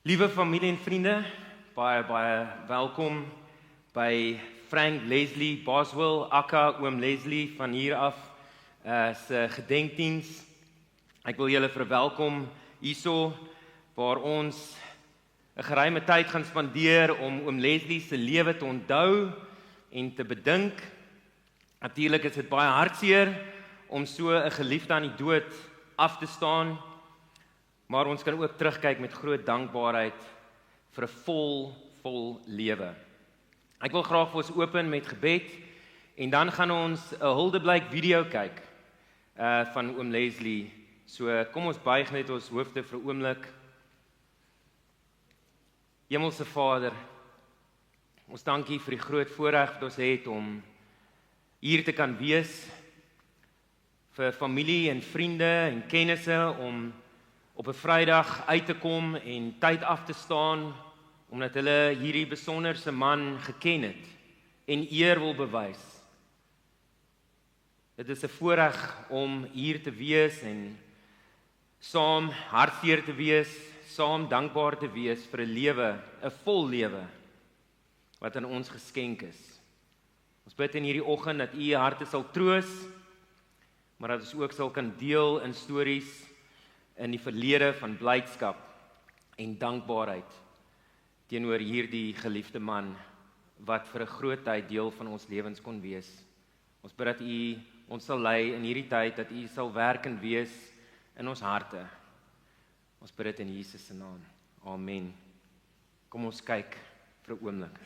Liewe familie en vriende, baie welkom by Frank Leslie Boswell, aka Oom Leslie van hier af se gedenkdiens. Ek wil julle verwelkom hierso waar ons 'n geruime tyd gaan spandeer om Oom Leslie se lewe te onthou en te bedink. Natuurlik is dit baie hartseer om so 'n geliefde aan die dood af te staan. Maar ons kan ook terugkyk met groot dankbaarheid vir 'n vol lewe. Ek wil graag vir ons open met gebed en dan gaan ons 'n huldeblyk video kyk van Oom Leslie. So kom ons buig net ons hoofde vir 'n oomblik. Hemelse Vader, ons dankie vir die groot voorreg wat ons het om hier te kan wees vir familie en vriende en kennisse om op 'n Vrydag uit te kom en tyd af te staan, omdat hulle hierdie besonderse man geken het en eer wil bewys. Dit is 'n voorreg om hier te wees en saam hartseer te wees, saam dankbaar te wees vir 'n lewe, 'n vol lewe, wat aan ons geskenk is. Ons bid in hierdie oggend dat U harte sal troos, maar dat ons ook sal kan deel in stories in die verlede van blydskap en dankbaarheid teenoor hierdie geliefde man wat vir 'n groot tyd deel van ons lewens kon wees. Ons bid dat U ons sal lei in hierdie tyd, dat U sal werk en wees in ons harte. Ons bid dit in Jesus se naam. Amen. Kom ons kyk vir 'n oomblik.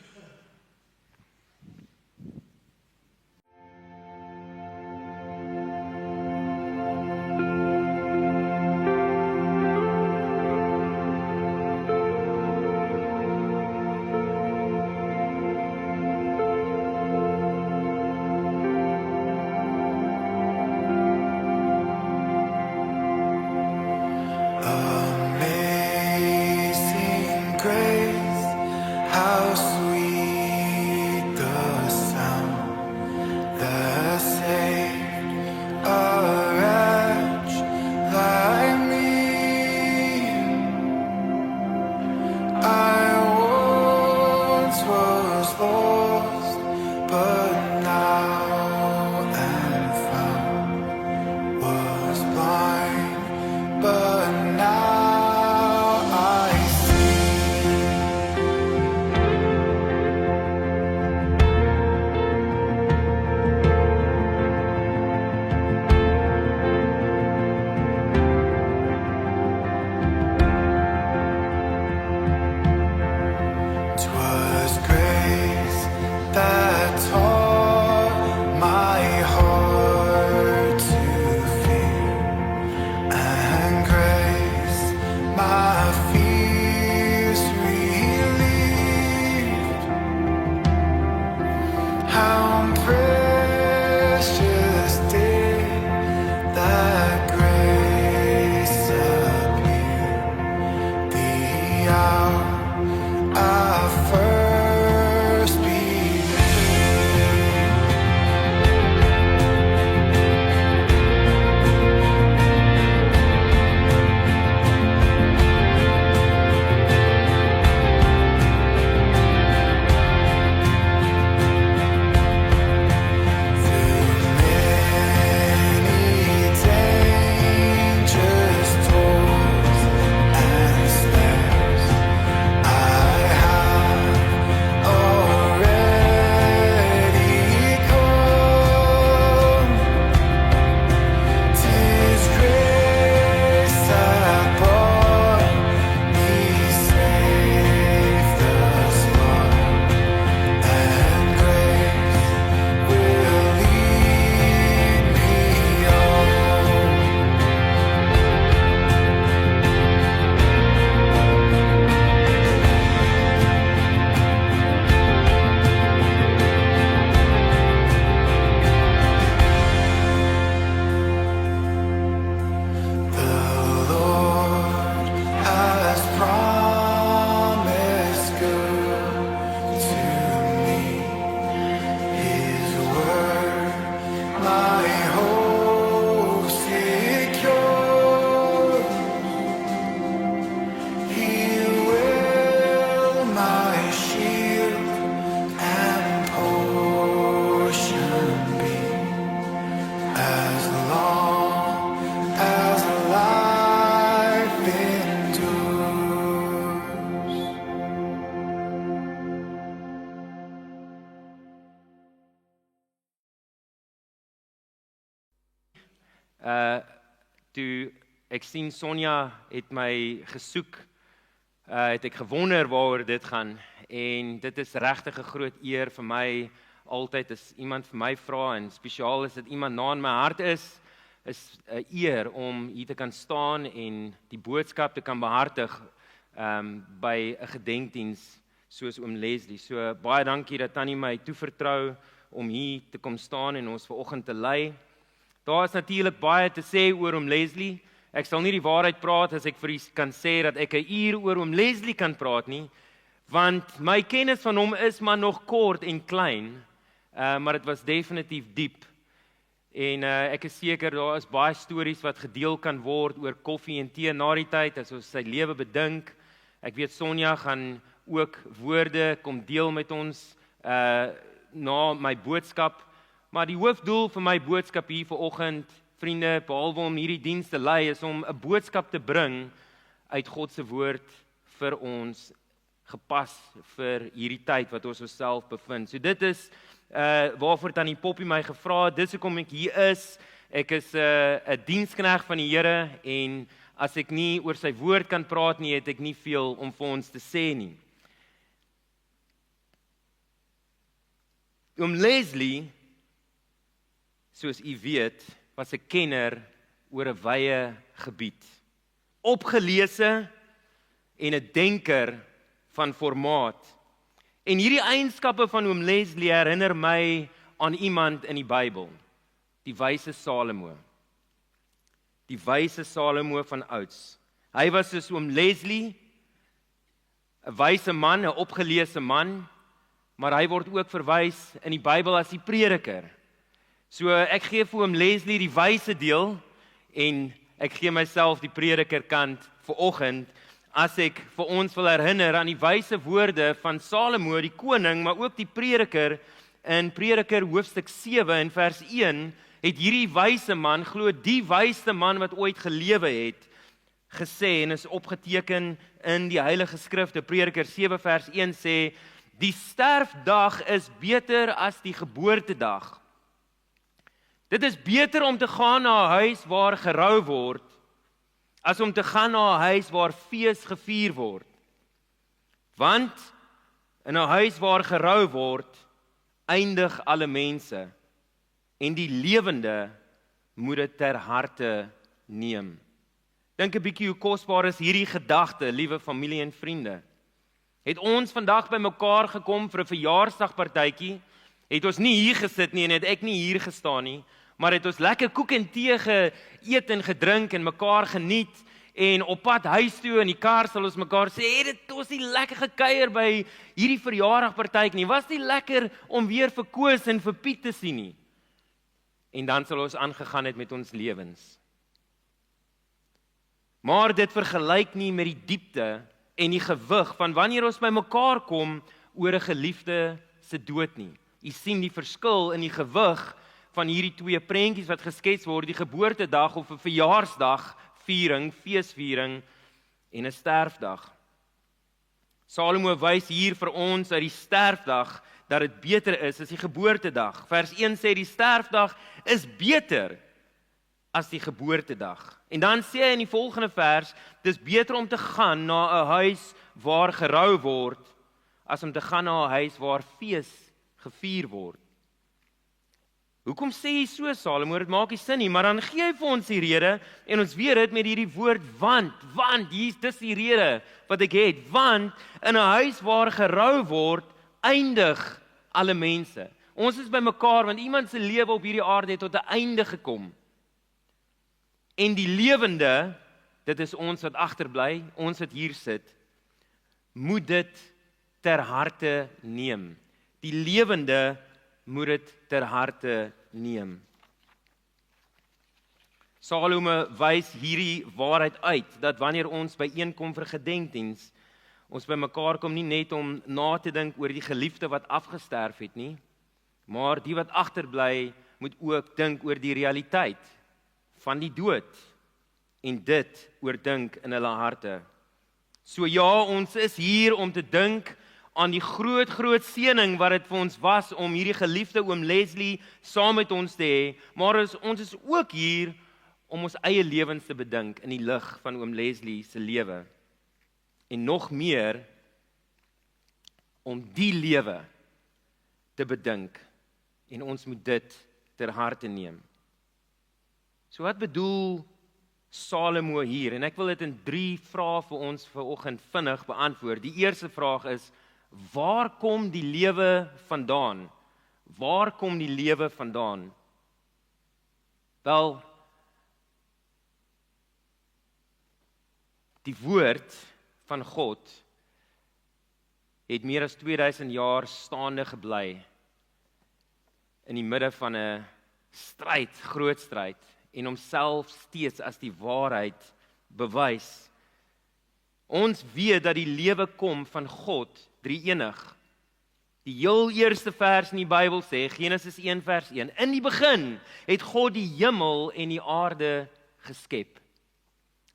Amazing grace, how sweet toe ek sien Sonja het my gesoek, het ek gewonder waaroor dit gaan, en dit is regtig 'n groot eer vir my, altyd as iemand vir my vra, en spesiaal as dit iemand na in my hart is 'n eer om hier te kan staan en die boodskap te kan behartig by 'n gedenkdiens soos oom Leslie. So baie dankie dat Tannie my toevertrou om hier te kom staan en ons vanoggend te lei. Daar is natuurlik baie te sê oor oom Leslie. Ek sal nie die waarheid praat as ek vir u kan sê dat ek 'n uur oor oom Leslie kan praat nie, want my kennis van hom is maar nog kort en klein, maar dit was definitief diep. En ek is seker daar is baie stories wat gedeel kan word oor koffie en tee na die tyd as ons sy lewe bedink. Ek weet Sonja gaan ook woorde kom deel met ons na my boodskap, maar die hoofdoel vir my boodskap hier vanoggend, vriende, behalwe om hierdie diens te lei, is om 'n boodskap te bring uit God se woord vir ons, gepas vir hierdie tyd wat ons osself bevind. So dit is waarvoor Tannie Poppy my gevra het, dis hoekom ek hier is. Ek is 'n diensknegt van die Here, en as ek nie oor sy woord kan praat nie, het ek nie veel om vir ons te sê nie. Oom Leslie, soos u weet, was 'n kenner oor 'n wye gebied. Opgelese en 'n denker van formaat. En hierdie eienskappe van oom Leslie herinner my aan iemand in die Bybel, die wyse Salomo. Die wyse Salomo van ouds. Hy was soos oom Leslie, 'n wyse man, 'n opgelese man, maar hy word ook verwys in die Bybel as die prediker. So ek gee vir oom Leslie die wyse deel, en ek gee myself die prediker kant vanoggend, as ek vir ons wil herinner aan die wyse woorde van Salomo, die koning, maar ook die prediker, in Prediker hoofstuk 7 en vers 1, het hierdie wyse man, glo die wysste man wat ooit gelewe het, gesê, en is opgeteken in die Heilige Skrifte. Prediker 7 vers 1 sê, die sterfdag is beter as die geboortedag. Dit is beter om te gaan na 'n huis waar gerou word, as om te gaan na 'n huis waar fees gevier word. Want in 'n huis waar gerou word, eindig alle mense, en die lewende moet dit ter harte neem. Dink 'n bietjie hoe kosbaar is hierdie gedagte, liewe familie en vriende. Het ons vandag by mekaar gekom vir 'n verjaarsdagpartytjie, het ons nie hier gesit nie en het ek nie hier gestaan nie, maar het ons lekker koek en tee geëet en gedrink en mekaar geniet, en op pad huis toe in die kar sal ons mekaar sê, dit was nie lekker gekuier by hierdie verjaardagpartytjie nie, was nie lekker om weer vir Koos en vir Piet te sien nie. En dan sal ons aangegaan het met ons lewens. Maar dit vergelyk nie met die diepte en die gewig van wanneer ons by mekaar kom oor 'n geliefde se dood nie. U sien die verskil in die gewig van hierdie twee prentjies wat geskets word, die geboortedag of 'n verjaarsdag viering, feesviering en 'n sterfdag. Salomo wys hier vir ons uit die sterfdag dat dit beter is as die geboortedag. Vers 1 sê die sterfdag is beter as die geboortedag. En dan sê hy in die volgende vers, dis beter om te gaan na 'n huis waar gerou word, as om te gaan na 'n huis waar fees gevier word. Hoekom sê hy so, Salomo? Dit maak nie sin nie, maar dan gee hy vir ons die rede, en ons weet dit met hierdie woord want, dis die rede wat ek het, want in 'n huis waar gerou word, eindig alle mense. Ons is by mekaar, want iemand se lewe op hierdie aarde het tot 'n einde gekom. En die lewende, dit is ons wat agterbly, ons wat hier sit, moet dit ter harte neem. Die lewende moet dit ter harte neem. Salomo wys hierdie waarheid uit, dat wanneer ons byeenkom vir gedenkdiens, ons by mekaar kom nie net om na te dink oor die geliefde wat afgesterf het nie, maar die wat agterbly moet ook dink oor die realiteit van die dood en dit oordink in hulle harte. So ja, ons is hier om te dink aan die groot seëning wat dit vir ons was om hierdie geliefde oom Leslie saam met ons te hê, maar ons is ook hier om ons eie lewens te bedink in die lig van oom Leslie se lewe. En nog meer om die lewe te bedink en ons moet dit ter harte neem. So wat bedoel Salomo hier? En ek wil dit in 3 vrae vir ons vanoggend vinnig beantwoord. Die eerste vraag is, waar kom die lewe vandaan? Waar kom die lewe vandaan? Wel, die woord van God het meer as 2000 jaar staande gebly in die midde van 'n stryd, groot stryd, en homself steeds as die waarheid bewys. Ons weet dat die lewe kom van God, drie-enig. Die heel eerste vers in die Bybel sê, Genesis 1 vers 1, in die begin het God die hemel en die aarde geskep.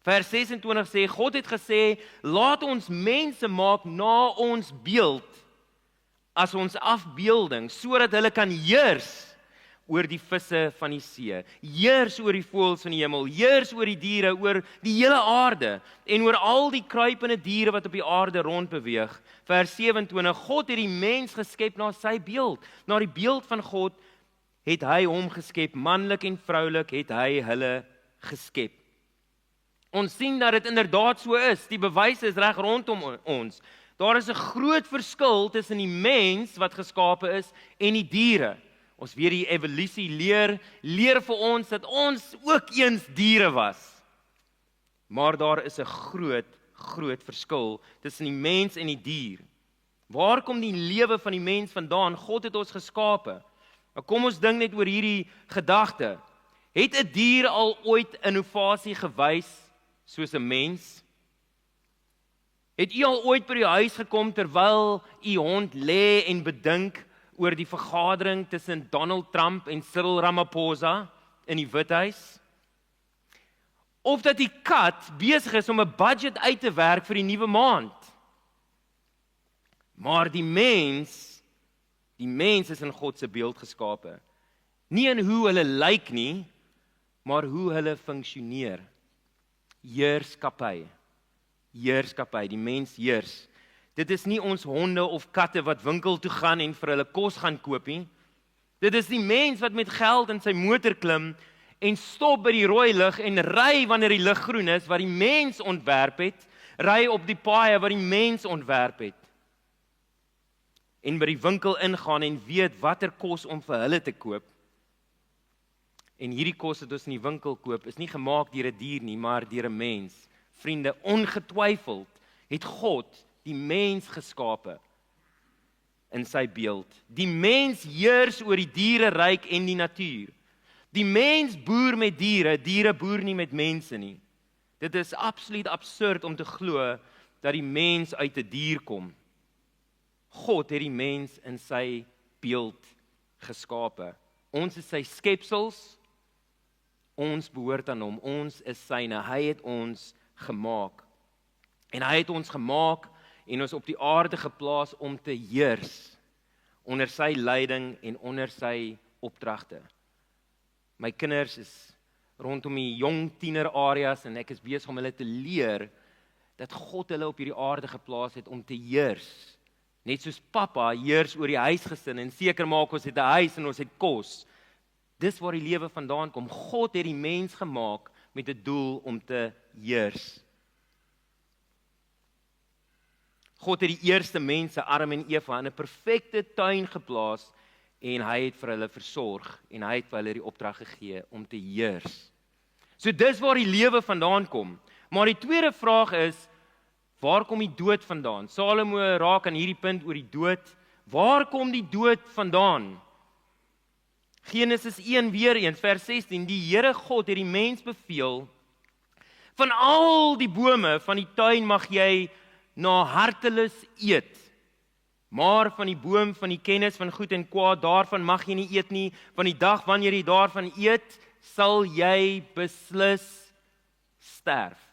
Vers 26 sê, God het gesê, laat ons mense maak na ons beeld, as ons afbeelding, sodat hulle kan heers oor die visse van die see, heers oor die voëls van die hemel, heers oor die diere, oor die hele aarde, en oor al die kruipende diere wat op die aarde rondbeweeg. Vers 27, God het die mens geskep na sy beeld, na die beeld van God het hy hom geskep, manlik en vroulik het hy hulle geskep. Ons sien dat dit inderdaad so is, die bewyse is reg rondom ons. Daar is 'n groot verskil tussen die mens wat geskape is en die diere. Ons weet die evolusie leer vir ons dat ons ook eens diere was. Maar daar is 'n groot verskil tussen die mens en die dier. Waar kom die lewe van die mens vandaan? God het ons geskape. Maar kom ons dink net oor hierdie gedagte. Het 'n dier al ooit innovasie gewys soos 'n mens? Het u al ooit by die huis gekom terwyl u hond lê en bedink oor die vergadering tussen Donald Trump en Cyril Ramaphosa in die Withuis? Of dat die kat besig is om 'n budget uit te werk vir die nuwe maand? Maar die mens is in God se beeld geskape. Nie in hoe hulle lyk nie, maar hoe hulle funksioneer. Heerskappy, die mens heers. Dit is nie ons honde of katte wat winkel toe gaan en vir hulle kos gaan koop nie. Dit is die mens wat met geld in sy motor klim en stop by die rooi lig en ry wanneer die lig groen is, wat die mens ontwerp het, ry op die paaie wat die mens ontwerp het. En by die winkel ingaan en weet watter kos om vir hulle te koop. En hierdie kos wat ons in die winkel koop, is nie gemaak deur 'n dier nie, maar deur 'n mens. Vriende, ongetwyfeld het God die mens geskape in sy beeld. Die mens heers oor die diereryk en die natuur. Die mens boer met diere, diere boer nie met mense nie. Dit is absoluut absurd om te glo dat die mens uit 'n dier kom. God het die mens in sy beeld geskape. Ons is sy skepsels. Ons behoort aan hom, ons is syne, hy het ons gemaak. En hy het ons gemaak en ons op die aarde geplaas om te heers, onder sy leiding en onder sy opdragte. My kinders is rondom die jong tiener areas en ek is besig om hulle te leer, dat God hulle op hierdie aarde geplaas het om te heers. Net soos pappa heers oor die huisgesin en seker maak ons het 'n huis en ons het kos. Dis waar die lewe vandaan kom. God het die mens gemaak met 'n doel om te heers. God het die eerste mense, Adam en Eva, in 'n perfekte tuin geplaas en hy het vir hulle versorg en hy het vir hulle die opdrag gegee om te heers. So dis waar die lewe vandaan kom. Maar die tweede vraag is, waar kom die dood vandaan? Salomo raak aan hierdie punt oor die dood. Waar kom die dood vandaan? Genesis 1 weer eens, vers 16, die Here God het die mens beveel, van al die bome van die tuin mag jy na hartelus eet, maar van die boom van die kennis van goed en kwaad, daarvan mag jy nie eet nie, van die dag wanneer jy daarvan eet, sal jy beslis sterf.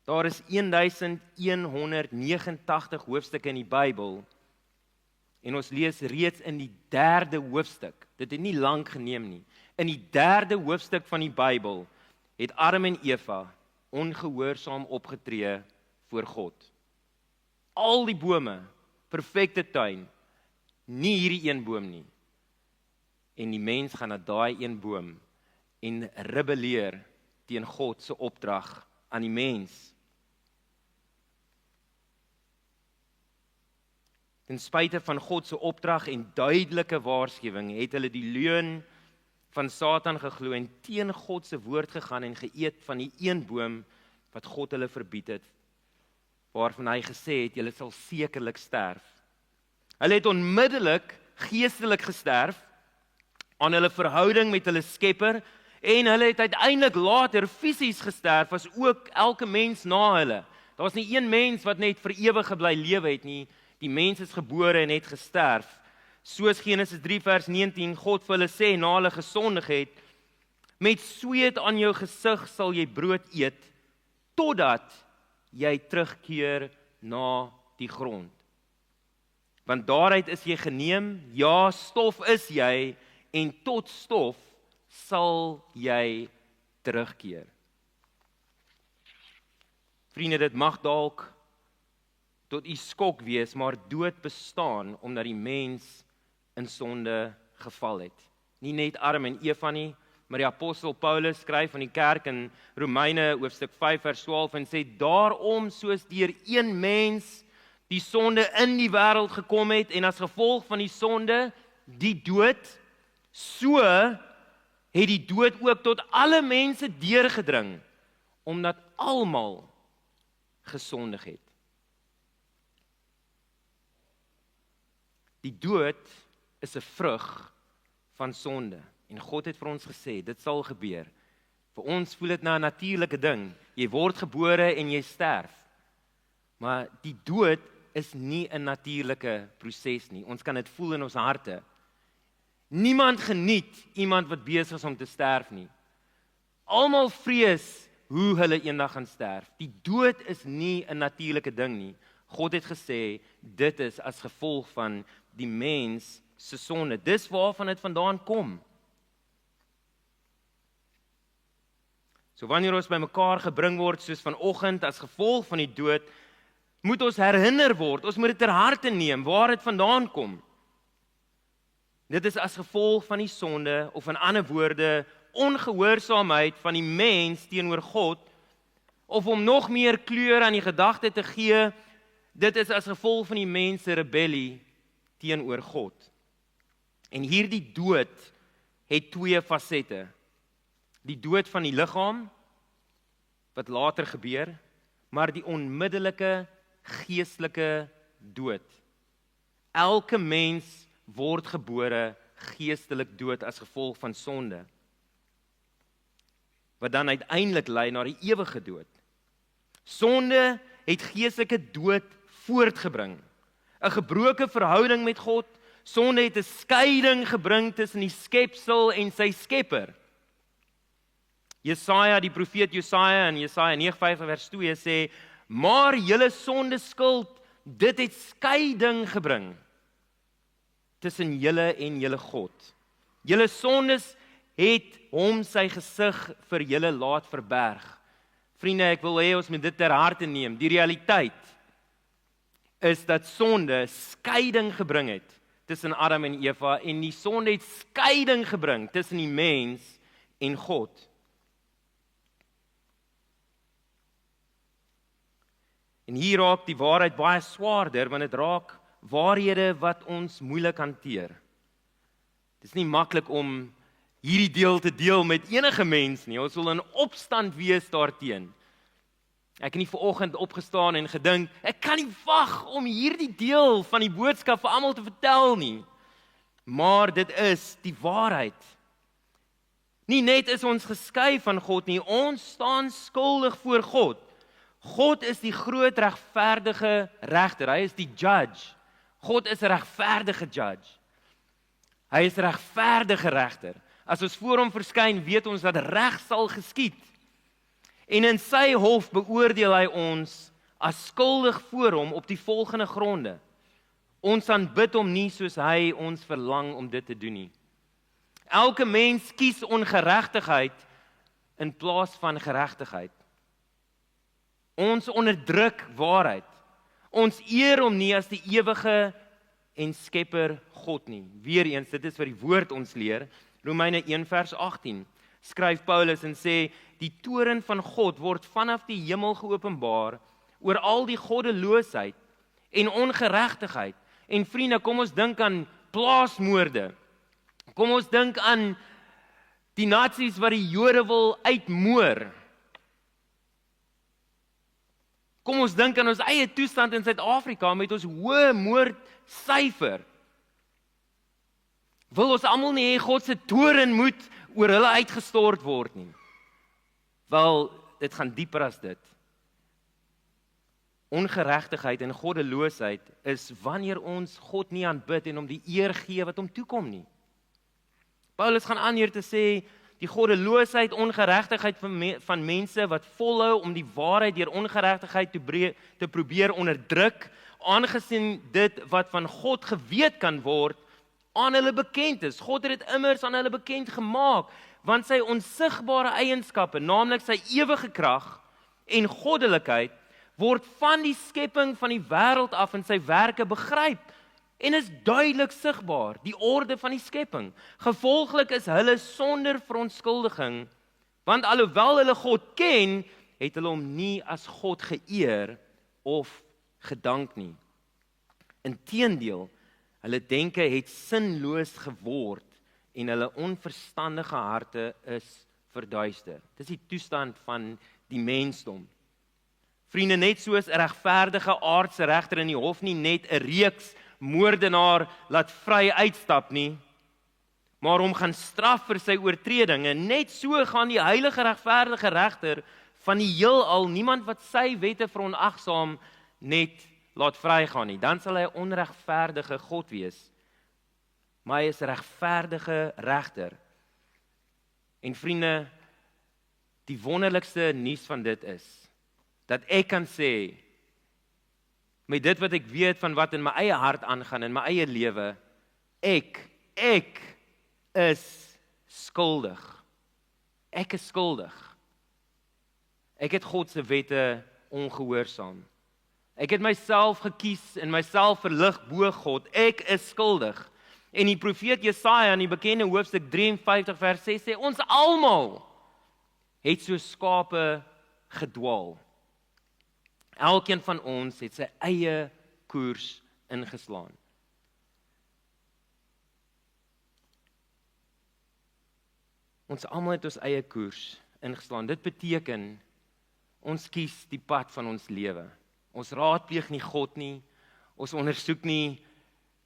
Daar is 1189 hoofstukke in die Bybel, En ons lees reeds in die 3de hoofstuk, dit het nie lank geneem nie, in die 3de hoofstuk van die Bybel, het Adam en Eva ongehoorsaam opgetree voor God. Al die bome, perfekte tuin, nie hierdie een boom nie. En die mens gaan na daai een boom en rebelleer teen God se opdrag aan die mens. Ten spyte van God se opdrag en duidelike waarskuwing, het hulle die leuen van Satan geglo en teen God se woord gegaan en geëet van die een boom wat God hulle verbied het, waarvan hy gesê het, julle sal sekerlik sterf. Hulle het onmiddellik geestelik gesterf aan hulle verhouding met hulle Skepper en hulle het uiteindelik later fisies gesterf as ook elke mens na hulle. Daar was nie een mens wat net vir ewig gebly lewe het nie. Die mens is gebore en het gesterf. Soos Genesis 3 vers 19 God vir hulle sê na hulle gesondig het, met sweet aan jou gesig sal jy brood eet totdat jy terugkeer na die grond. Want daaruit is jy geneem, ja, stof is jy en tot stof sal jy terugkeer. Vriende, dit mag dalk tot u skok wees, maar dood bestaan omdat die mens in sonde geval het. Nie net Adam en Eva nie, maar die apostel Paulus skryf aan die kerk in Romeine hoofstuk 5 vers 12 en sê, daarom soos deur een mens die sonde in die wêreld gekom het en as gevolg van die sonde die dood, so het die dood ook tot alle mense deurgedring, omdat almal gesondig het. Die dood is 'n vrug van sonde. En God het vir ons gesê, dit sal gebeur. Vir ons voel dit na 'n natuurlike ding. Jy word gebore en jy sterf. Maar die dood is nie 'n natuurlike proses nie. Ons kan dit voel in ons harte. Niemand geniet iemand wat besig is om te sterf nie. Almal vrees hoe hulle eendag gaan sterf. Die dood is nie 'n natuurlike ding nie. God het gesê, dit is as gevolg van die mens se sonde. Dis waarvan dit vandaan kom. So wanneer ons by mekaar gebring word, soos vanoggend, as gevolg van die dood, moet ons herinner word, ons moet dit ter harte neem, waar dit vandaan kom. Dit is as gevolg van die sonde, of in ander woorde, ongehoorsaamheid van die mens teenoor God, of om nog meer kleur aan die gedagte te gee, dit is as gevolg van die mens se rebellie teenoor God. En hierdie dood het twee fasette. Die dood van die liggaam, wat later gebeur, maar die onmiddellike geestelike dood. Elke mens word gebore geestelik dood as gevolg van sonde, wat dan uiteindelik lei na die ewige dood. Sonde het geestelike dood voortgebring. 'n gebroke verhouding met God. Sonde het 'n skeiding gebring tussen die skepsel en sy Skepper. Jesaja, die profeet Jesaja in Jesaja 9:5 vers 2 sê, maar julle sonde skuld, dit het skeiding gebring tussen julle en julle God. Julle sondes het hom sy gesig vir julle laat verberg. Vriende, ek wil hê ons moet dit ter harte neem. Die realiteit is dat sonde skeiding gebring het tussen Adam en Eva, en die sonde het skeiding gebring tussen die mens en God. En hier raak die waarheid baie swaarder, want dit raak waarhede wat ons moeilik hanteer. Dit is nie maklik om hierdie deel te deel met enige mens nie. Ons wil in opstand wees daarteen. Ek het nie vanoggend opgestaan en gedink, ek kan nie wag om hierdie deel van die boodskap vir almal te vertel nie. Maar dit is die waarheid. Nie net is ons geskei van God nie, ons staan skuldig voor God. God is die groot regverdige regter, hy is die judge. God is 'n regverdige judge. Hy is 'n regverdige regter. As ons voor hom verskyn, weet ons dat reg sal geskied. En in sy hof beoordeel hy ons as skuldig voor hom op die volgende gronde. Ons aanbid hom nie soos hy ons verlang om dit te doen nie. Elke mens kies ongeregtigheid in plaas van geregtigheid. Ons onderdruk waarheid. Ons eer hom nie as die ewige en skepper God nie. Weereens, dit is wat die woord ons leer. Romeine 1 vers 18. Skryf Paulus en sê, die toorn van God word vanaf die hemel geopenbaar oor al die goddeloosheid en ongeregtigheid. En vriende, kom ons dink aan plaasmoorde. Kom ons dink aan die nasies wat die Jode wil uitmoor. Kom ons dink aan ons eie toestand in Suid-Afrika met ons hoë moordsyfer. Wil ons almal nie hê God se toorn moet oor hulle uitgestort word nie? Wel, dit gaan dieper as dit. Ongeregtigheid en goddeloosheid is wanneer ons God nie aanbid en hom die eer gee wat hom toekom nie. Paulus gaan aan hier te sê, die goddeloosheid, ongeregtigheid van mense wat volhou om die waarheid deur ongeregtigheid te probeer onderdruk, aangesien dit wat van God geweet kan word, aan hulle bekend is. God het dit immers aan hulle bekend gemaak, want sy onsigbare eienskappe, naamlik sy ewige krag en goddelikheid, word van die skepping van die wêreld af in sy werke begryp en is duidelik sigbaar, die orde van die skepping. Gevolglik is hulle sonder verontskuldiging, want alhoewel hulle God ken, het hulle hom nie as God geëer of gedank nie. Inteendeel, hulle denke het sinloos geword en hulle onverstandige harte is verduister. Dis die toestand van die mensdom. Vriende, net soos 'n regverdige aardse regter in die hof nie net 'n reeks moordenaar laat vry uitstap nie, maar hom gaan straf vir sy oortredinge, net so gaan die heilige regverdige regter van die heelal niemand wat sy wette veronagsaam net laat vrygaan nie. Dan sal hy 'n onregverdige God wees. Maar hy is 'n regverdige regter. En vriende, die wonderlikste nuus van dit is dat ek kan sê, met dit wat ek weet van wat in my eie hart aangaan, in my eie lewe, ek is skuldig. Ek is skuldig. Ek het God se wette ongehoorsaam. Ek het myself gekies en myself verlig bo God. Ek is skuldig. En die profeet Jesaja in die bekende hoofstuk 53 vers 6 sê, ons almal het so skape gedwaal. Elkeen van ons het sy eie koers ingeslaan. Ons almal het ons eie koers ingeslaan. Dit beteken, ons kies die pad van ons lewe. Ons raadpleeg nie God nie, ons ondersoek nie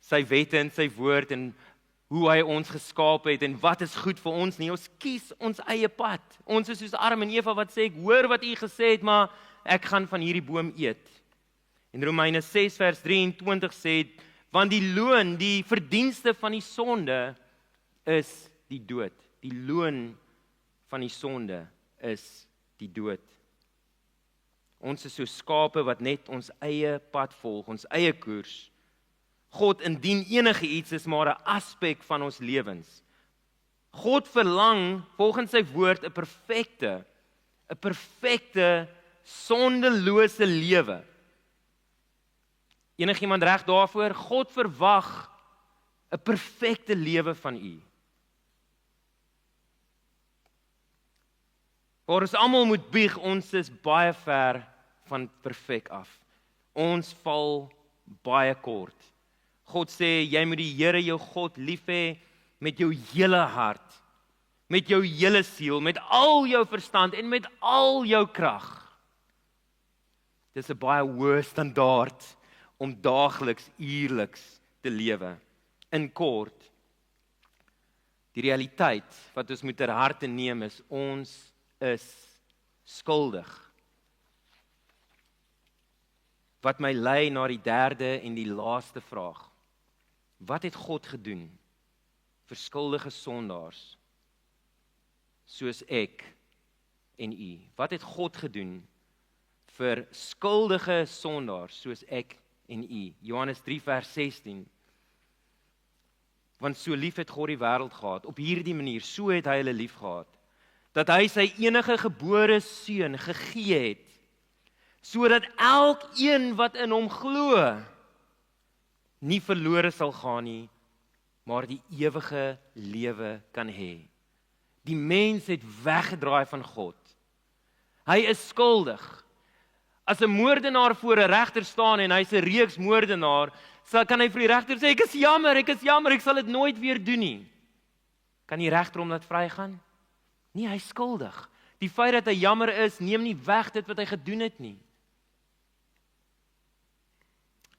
sy wette en sy woord en hoe hy ons geskaap het en wat is goed vir ons nie. Ons kies ons eie pad. Ons is soos Adam en Eva wat sê, ek hoor wat u gesê het, maar ek gaan van hierdie boom eet. En Romeine 6 vers 23 sê, want die loon, die verdienste van die sonde is die dood. Die loon van die sonde is die dood. Ons is so skape wat net ons eie pad volg, ons eie koers. God, indien enige iets is maar 'n aspek van ons lewens. God verlang volgens sy woord 'n perfekte, sondelose lewe. Enigiemand reg daarvoor? God verwag 'n perfekte lewe van u. Waar ons almal moet bieg, ons is baie ver van perfek af. Ons val baie kort. God sê, jy moet die Here jou God lief hê met jou hele hart, met jou hele siel, met al jou verstand en met al jou krag. Dis 'n baie hoë standaard om daagliks, uierliks te lewe. In kort, die realiteit wat ons moet ter harte neem is, ons is skuldig. Wat my lei na die derde en die laaste vraag. Wat het God gedoen vir skuldige sondaars soos ek en u? Wat het God gedoen vir skuldige sondaars soos ek en u. Johannes 3 vers 16. Want so lief het God die wêreld gehad, op hierdie manier, so het hy hulle lief gehad, dat hy sy enige gebore seun gegee het, sodat elkeen wat in hom glo, nie verlore sal gaan nie, maar die ewige lewe kan hê. Die mens het weggedraai van God. Hy is skuldig. As 'n moordenaar voor 'n regter staan en hy's 'n reeksmoordenaar, kan hy vir die regter sê, ek is jammer, ek sal dit nooit weer doen nie. Kan die regter hom laat vrygaan? Nee, hy is skuldig. Die feit dat hy jammer is, neem nie weg dit wat hy gedoen het nie.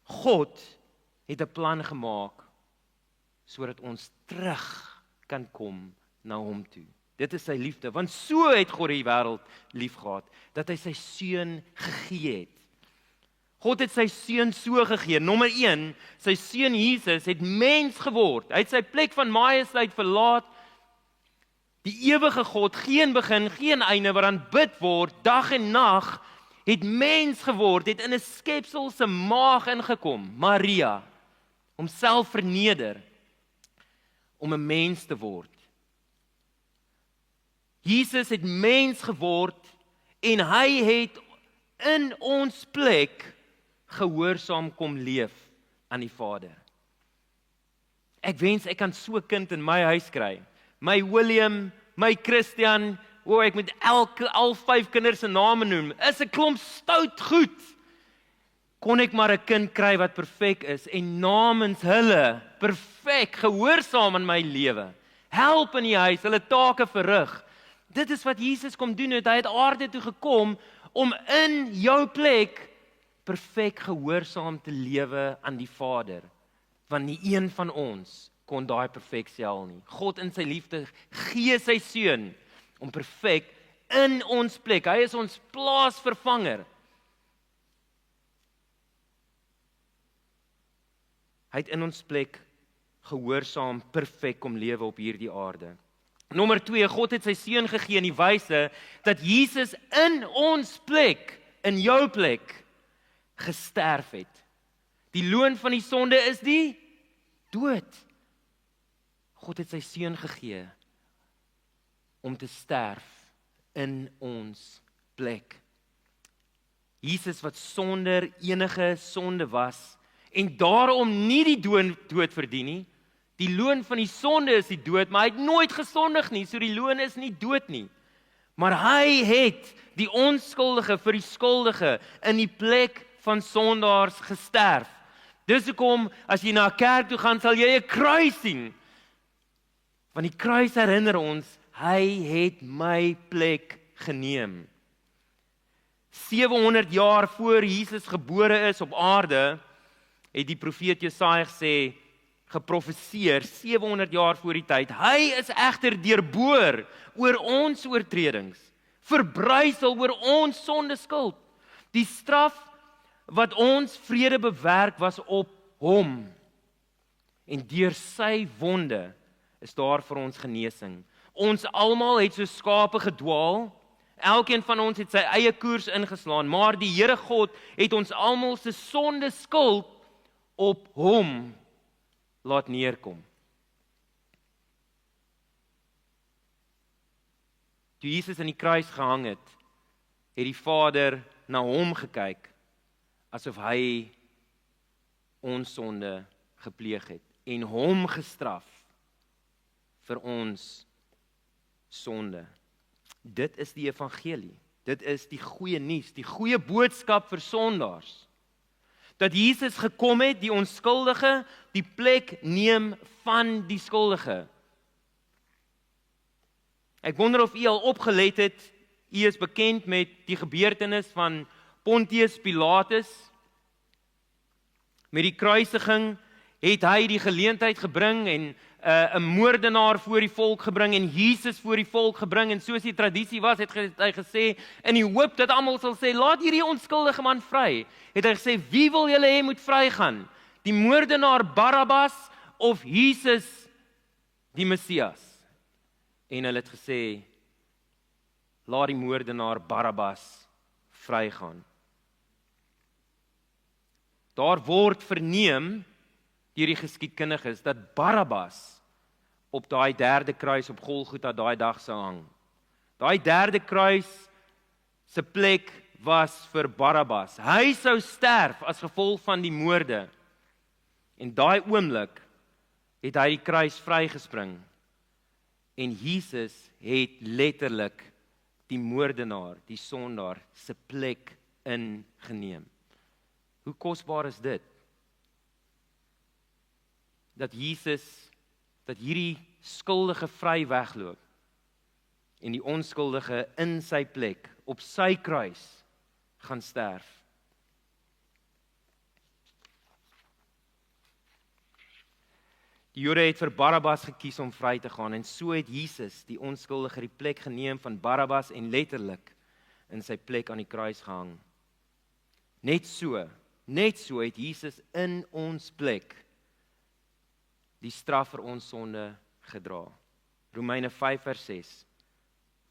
God het 'n plan gemaak sodat ons terug kan kom na hom toe. Dit is sy liefde, want so het God die wêreld liefgehad, dat hy sy seun gegee het. God het sy seun so gegee. Nommer 1, sy seun Jesus het mens geword. Hy het sy plek van majesteit verlaat. Die ewige God, geen begin, geen einde, wat aanbid word, dag en nag, het mens geword, het in 'n skepsel se maag ingekom, Maria, homself verneder, om 'n mens te word. Jesus het mens geword, en hy het in ons plek gehoorsaam kom leef aan die Vader. Ek wens ek kan so 'n kind in my huis kry. My William, my Christian, ek moet al 5 kinders se name noem. Is 'n klomp stout goed. Kon ek maar 'n kind kry wat perfek is en namens hulle perfek gehoorsaam in my lewe. Help in die huis, hulle take verrig. Dit is wat Jesus kom doen het. Hy het aarde toe gekom om in jou plek perfek gehoorsaam te lewe aan die Vader. Want nie een van ons kon daai perfeksie haal nie. God in sy liefde gee sy seun om perfek in ons plek. Hy is ons plaasvervanger. Hy het in ons plek gehoorsaam perfek kom lewe op hierdie aarde. Nommer 2, God het sy seun gegee in die wyse dat Jesus in ons plek, in jou plek, gesterf het. Die loon van die sonde is die dood. God het sy seun gegee om te sterf in ons plek. Jesus wat sonder enige sonde was en daarom nie die dood verdien nie. Die loon van die sonde is die dood, maar hy het nooit gesondig nie, so die loon is nie dood nie. Maar hy het die onskuldige vir die skuldige in die plek van sondaars gesterf. Dis hoekom as jy na 'n kerk toe gaan, sal jy 'n kruis sien. Want die kruis herinner ons, hy het my plek geneem. 700 jaar voor Jesus gebore is op aarde, het die profeet Jesaja gesê, geprofeseer 700 jaar voor die tyd. Hy is egter deurboor oor ons oortredings, verbrysel oor ons sonde skuld. Die straf wat ons vrede bewerk was op hom. En deur sy wonde is daar vir ons genesing. Ons almal het so skape gedwaal. Elkeen van ons het sy eie koers ingeslaan, maar die Here God het ons almal se sonde skuld op hom laat neerkom. Toe Jesus aan die kruis gehang het die Vader na hom gekyk, asof hy ons sonde gepleeg het, en hom gestraf vir ons sonde. Dit is die evangelie. Dit is die goeie nuus, die goeie boodskap vir sondaars. Dat Jesus gekom het, die onskuldige, die plek neem van die skuldige. Ek wonder of u al opgelet het, u is bekend met die gebeurtenis van Pontius Pilatus. Met die kruisiging het hy die geleentheid gebring en 'n moordenaar voor die volk gebring en Jesus voor die volk gebring, en soos die tradisie was, het hy gesê, in die hoop dat almal sal sê, laat hierdie onskuldige man vry, het hy gesê, wie wil julle hê moet vrygaan? Die moordenaar Barabbas of Jesus die Messias? En hulle het gesê, laat die moordenaar Barabbas vrygaan. Daar word verneem deur die geskiedkundiges dat Barabbas op daai derde kruis op Golgotha daai dag sou hang. Daai derde kruis se plek was vir Barabbas. Hy sou sterf as gevolg van die moorde. En daai oomblik het hy die kruis vrygespring. En Jesus het letterlik die moordenaar, die sondaar, se plek ingeneem. Hoe kosbaar is dit? Dat hierdie skuldige vry wegloop en die onskuldige in sy plek, op sy kruis, gaan sterf. Die Jode het vir Barabbas gekies om vry te gaan en so het Jesus die onskuldige die plek geneem van Barabbas en letterlik in sy plek aan die kruis gehang. Net so het Jesus in ons plek die straf vir ons sonde gedra. Romeine 5 vers 6.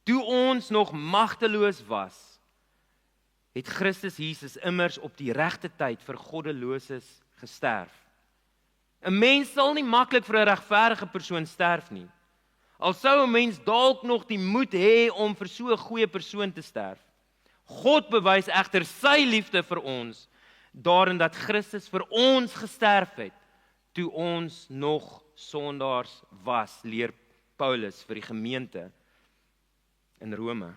Toe ons nog magteloos was, het Christus Jesus immers op die regte tyd vir goddeloses gesterf. 'n Mens sal nie maklik vir 'n regverdige persoon sterf nie. Al sou 'n mens dalk nog die moed hê om vir so 'n goeie persoon te sterf. God bewys egter sy liefde vir ons daarin dat Christus vir ons gesterf het toe ons nog sondaars was, leer Paulus vir die gemeente in Rome.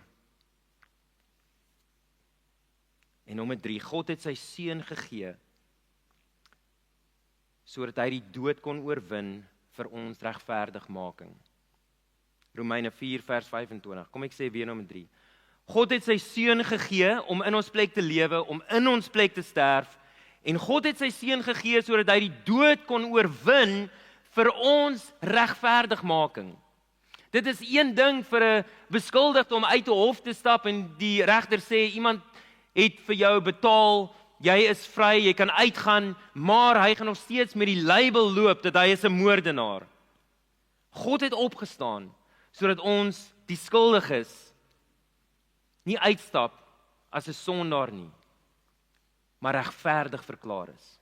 En nommer 3, God het sy seun gegee sodat hy die dood kon oorwin vir ons regverdigmaking. Romeine 4 vers 25. Kom ek sê weer nommer 3. God het sy seun gegee om in ons plek te lewe, om in ons plek te sterf, en God het sy seun gegee sodat hy die dood kon oorwin vir ons regverdigmaking. Dit is een ding vir 'n beskuldigde om uit 'n hof te stap en die regter sê iemand het vir jou betaal, jy is vry, jy kan uitgaan, maar hy gaan nog steeds met die label loop dat hy is 'n moordenaar. God het opgestaan sodat ons die skuldiges nie uitstap as 'n sondaar nie, maar regverdig verklaar is.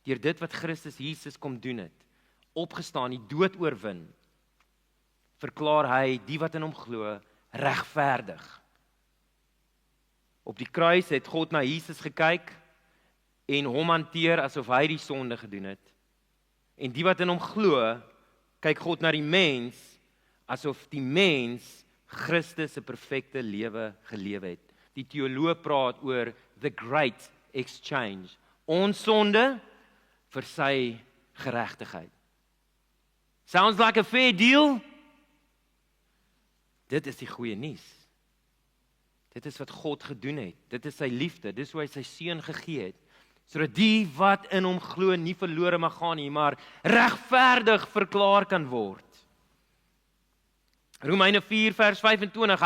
Deur dit wat Christus Jesus kom doen het, opgestaan, die dood oorwin, verklaar hy die wat in hom glo regverdig. Op die kruis het God na Jesus gekyk en hom hanteer asof hy die sonde gedoen het. En die wat in hom glo, kyk God na die mens asof die mens Christus se perfekte lewe gelewe het. Die teoloog praat oor the great exchange. Ons sonde vir sy geregtigheid. Sounds like a fair deal? Dit is die goeie nuus. Dit is wat God gedoen het. Dit is sy liefde. Dis hoe hy sy seun gegee het. Sodat die wat in hom glo nie verlore mag gaan nie, maar regverdig verklaar kan word. Romeine 4 vers 25.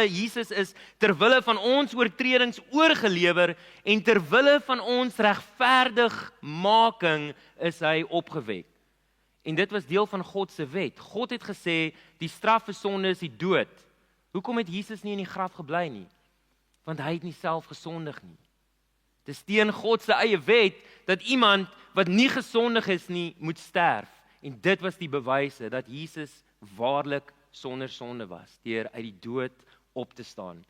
Jesus is ter wille van ons oortredings oorgelewer en ter wille van ons regverdigmaking is hy opgewek. En dit was deel van God se wet. God het gesê die straf vir sonde is die dood. Hoekom het Jesus nie in die graf gebly nie? Want hy het nie self gesondig nie. Dis teen God se eie wet dat iemand wat nie gesondig is nie, moet sterf. En dit was die bewyse dat Jesus waarlik sonder sonde was, deur uit die dood op te staan.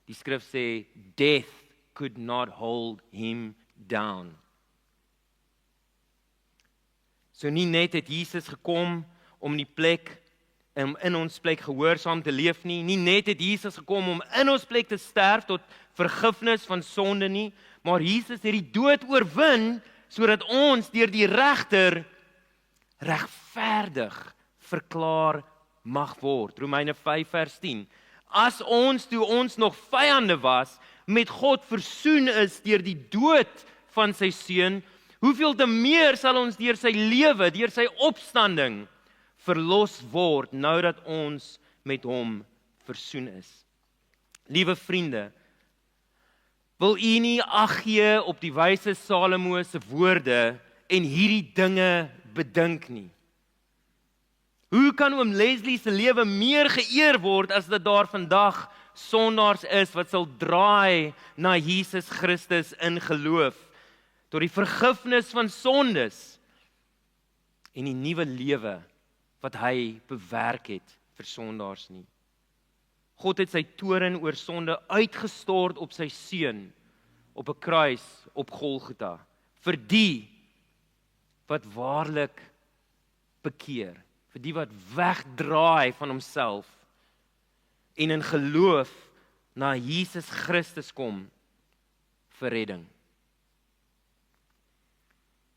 Die skrif sê, death could not hold him down. So nie net het Jesus gekom om die plek in ons plek gehoorsaam te leef nie. Nie net het Jesus gekom om in ons plek te sterf tot vergifnis van sonde nie, maar Jesus het die dood oorwin sodat ons deur die regter regverdig verklaar mag word. Romeine 5 vers 10. As ons toe ons nog vyande was, met God versoen is deur die dood van sy seun, hoeveel te meer sal ons deur sy lewe, deur sy opstanding verlos word, nou dat ons met hom versoen is. Liewe vriende, wil u nie ag gee op die wyse Salomo se woorde en hierdie dinge bedink nie? Hoe kan oom Leslie se lewe meer geëer word as dat daar vandag sondaars is wat sal draai na Jesus Christus in geloof? tot die vergifnis van sondes en die nuwe lewe wat hy bewerk het vir sondaars nie. God het sy toorn oor sonde uitgestort op sy seun op 'n kruis op Golgotha vir die wat waarlik bekeer, vir die wat wegdraai van homself en in geloof na Jesus Christus kom vir redding.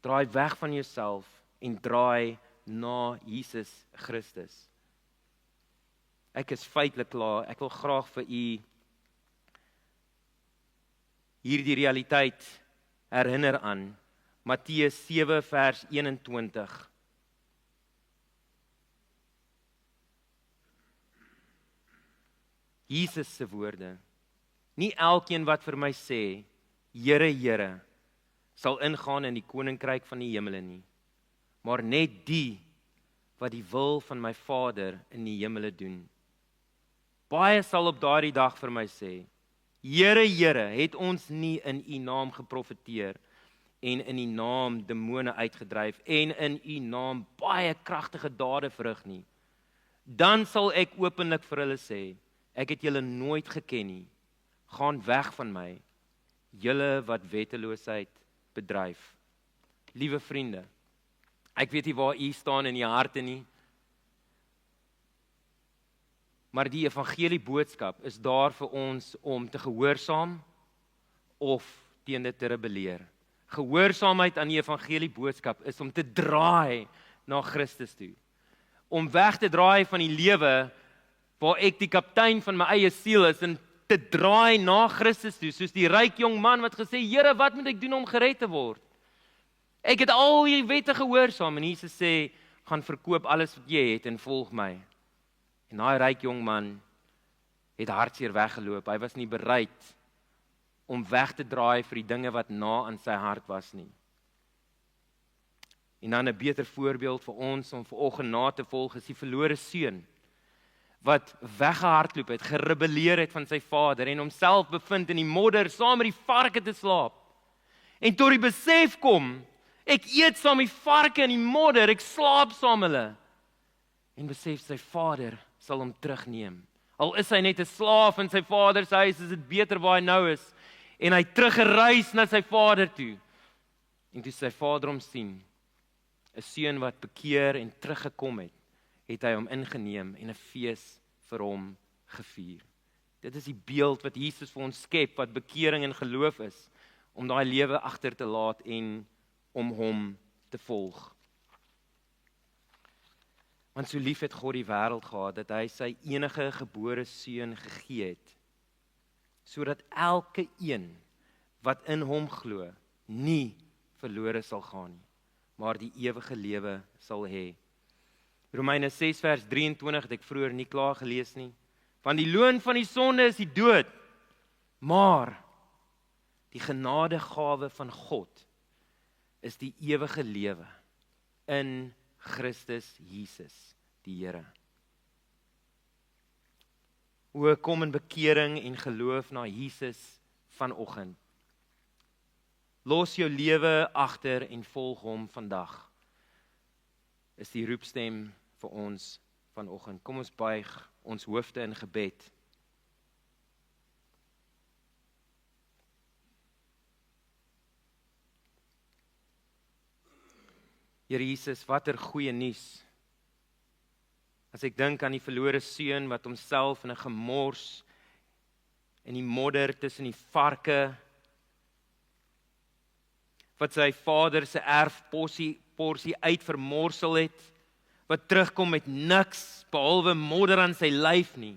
Draai weg van jouself en draai na Jesus Christus. Ek is feitelik klaar. Ek wil graag vir u hierdie realiteit herinner aan Matteus 7 vers 21. Jesus se woorde. Nie elkeen wat vir my sê, Here, Here, sal ingaan in die koninkryk van die hemele nie, maar net die wat die wil van my Vader in die hemele doen. Baie sal op daardie dag vir my sê, Here, Here, het ons nie in u naam geprofeteer en in u naam demone uitgedryf en in u naam baie kragtige dade verrig nie. Dan sal ek openlik vir hulle sê, ek het julle nooit geken nie. Gaan weg van my, julle wat wetteloosheid bedryf. Liewe vriende, ek weet nie waar u staan in die harte nie, maar die evangelie boodskap is daar vir ons om te gehoorsaam of teen dit te rebelleer. Gehoorsaamheid aan die evangelie boodskap is om te draai na Christus toe. Om weg te draai van die lewe waar ek die kaptein van my eie siel is en te draai na Christus toe, soos die ryk jong man wat gesê, Here, wat moet ek doen om gered te word? Ek het al die wette gehoorsaam en Jesus sê, gaan verkoop alles wat jy het en volg my. En daai ryk jong man het hartseer weggeloop. Hy was nie bereid om weg te draai vir die dinge wat na aan sy hart was nie. En dan 'n beter voorbeeld vir ons om vanoggend na te volg is die verlore seun wat weggehardloop het, gerebelleer het van sy vader en homself bevind in die modder saam met die varke te slaap. En tot die besef kom, ek eet saam met die varke in die modder, ek slaap saam hulle. En besef sy vader sal hom terugneem. Al is hy net 'n slaaf in sy vader se huis, is dit beter waar hy nou is. En hy teruggereis na sy vader toe. En toe sy vader hom sien, 'n seun wat bekeer en teruggekom het hy hom ingeneem en 'n fees vir hom gevier. Dit is die beeld wat Jesus vir ons skep, wat bekering en geloof is, om daai lewe agter te laat en om hom te volg. Want so lief het God die wêreld gehad, dat hy sy enige gebore seun gegee het, sodat elke een wat in hom glo, nie verlore sal gaan nie, maar die ewige lewe sal hê. Romeine 6 vers 23 het ek vroeër nie klaar gelees nie. Want die loon van die sonde is die dood, maar die genadegawe van God is die ewige lewe in Christus Jesus, die Here. Hoe kom in bekering en geloof na Jesus vanoggend? Los jou lewe agter en volg hom vandag, is die roepstem vir ons vanoggend. Kom ons buig ons hoofde in gebed. Here Jesus, watter goeie nuus. As ek dink aan die verlore seun wat homself in 'n gemors in die modder tussen die varke, wat sy vader se erfporsie uitvermorsel het, wat terugkom met niks behalwe modder aan sy lyf nie.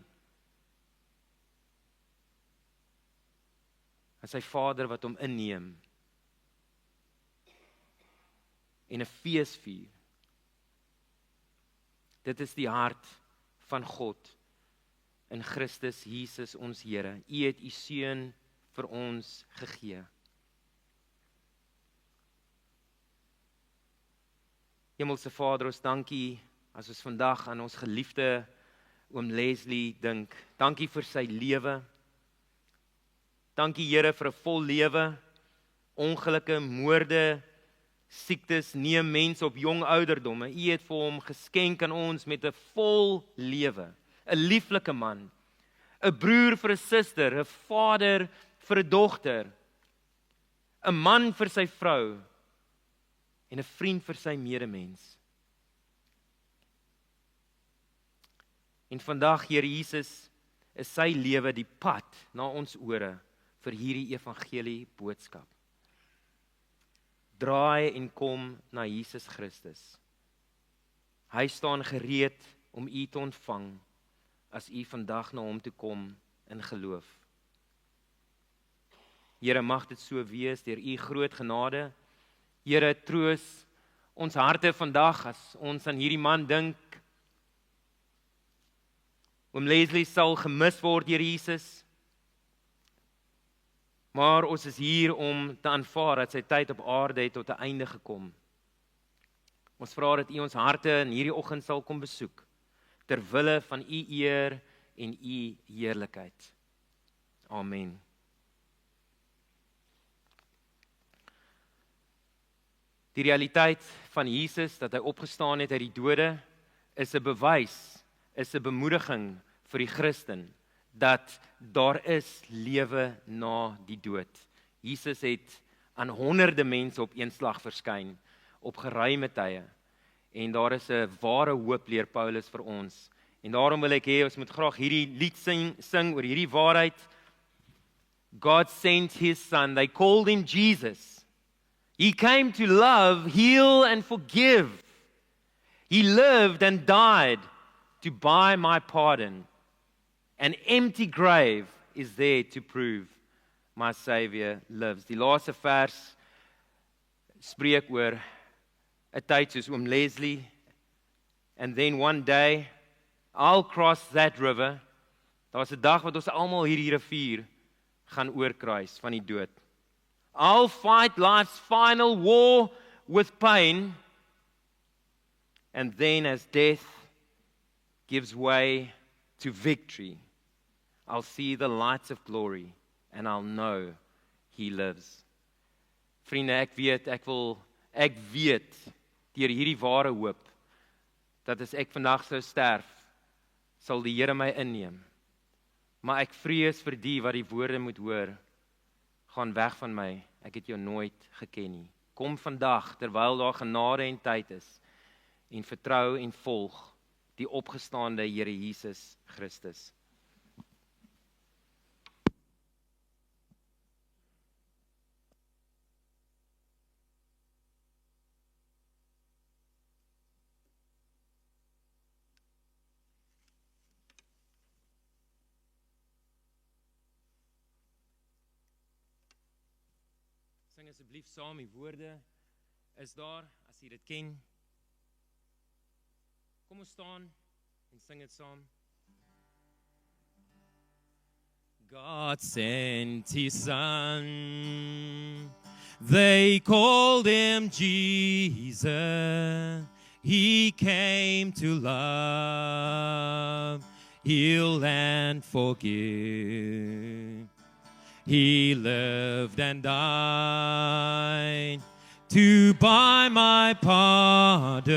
En sy vader wat hom inneem en 'n fees vier. Dit is die hart van God in Christus Jesus ons Here. U het u seun vir ons gegee. Hemelse Vader, ons dankie as ons vandag aan ons geliefde oom Leslie dink. Dankie vir sy lewe. Dankie Here vir 'n vol lewe. ongelukke, moorde, siektes neem mense op jong ouderdomme. U het vir hom geskenk aan ons met 'n vol lewe, 'n lieflike man, 'n broer vir 'n suster, 'n vader vir 'n dogter, 'n man vir sy vrou en 'n vriend vir sy medemens. En vandag, Here Jesus, is sy lewe die pad na ons ore vir hierdie evangelie boodskap. Draai en kom na Jesus Christus. Hy staan gereed om u te ontvang as u vandag na hom toe kom in geloof. Here, mag dit so wees deur u groot genade. Here, troos ons harte vandag as ons aan hierdie man dink. Oom Leslie sal gemis word deur Jesus. Maar ons is hier om te aanvaar dat sy tyd op aarde het tot 'n einde gekom. Ons vra dat u ons harte in hierdie oggend sal kom besoek, ter wille van u eer en u heerlikheid. Amen. Die realiteit van Jesus, dat hy opgestaan het uit die dode, is 'n bewys, is 'n bemoediging vir die Christen, dat daar is lewe na die dood. Jesus het aan honderde mense op een slag verskyn, op geruime tye, en daar is 'n ware hoop, leer Paulus vir ons, en daarom wil ek hê, ons moet graag hierdie lied sing oor hierdie waarheid. God sent his son, they called him Jesus. He came to love, heal and forgive. He lived and died to buy my pardon. An empty grave is there to prove my Savior lives. Die laaste vers spreek oor 'n tyd soos oom Leslie, and then one day I'll cross that river. Daar's 'n dag wat ons almal hierdie rivier gaan oorkruis van die dood. I'll fight life's final war with pain, and then as death gives way to victory, I'll see the lights of glory and I'll know he lives. Vriende, ek weet deur hierdie ware hoop dat as ek vandag sou sterf, sal die Here my inneem. Maar ek vrees vir die wat die woorde moet hoor, gaan weg van my, ek het jou nooit geken nie. Kom vandag terwyl daar genade en tyd is en vertrou en volg die opgestaande Here Jesus Christus. Sing asseblief saam, die woorde is daar, as jy dit ken. Kom ons staan en sing dit saam. God sent his son, they called him Jesus. He came to love, heal and forgive. He lived and died to buy my pardon.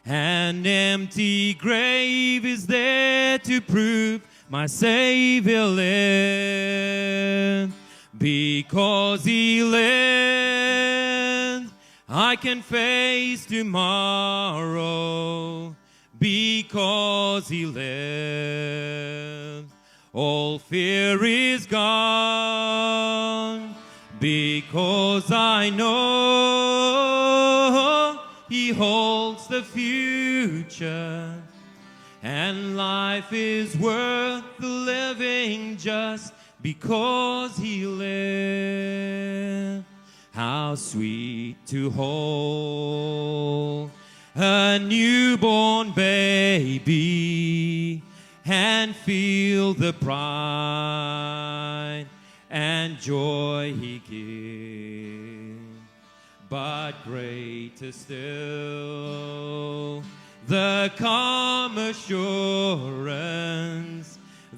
An empty grave is there to prove my Savior lived. Because he lived, I can face tomorrow. Because he lived, all fear is gone. Because I know he holds the future, and life is worth the living just because he lived. How sweet to hold a newborn baby and feel the pride and joy he gives. But greater still, the calm assurance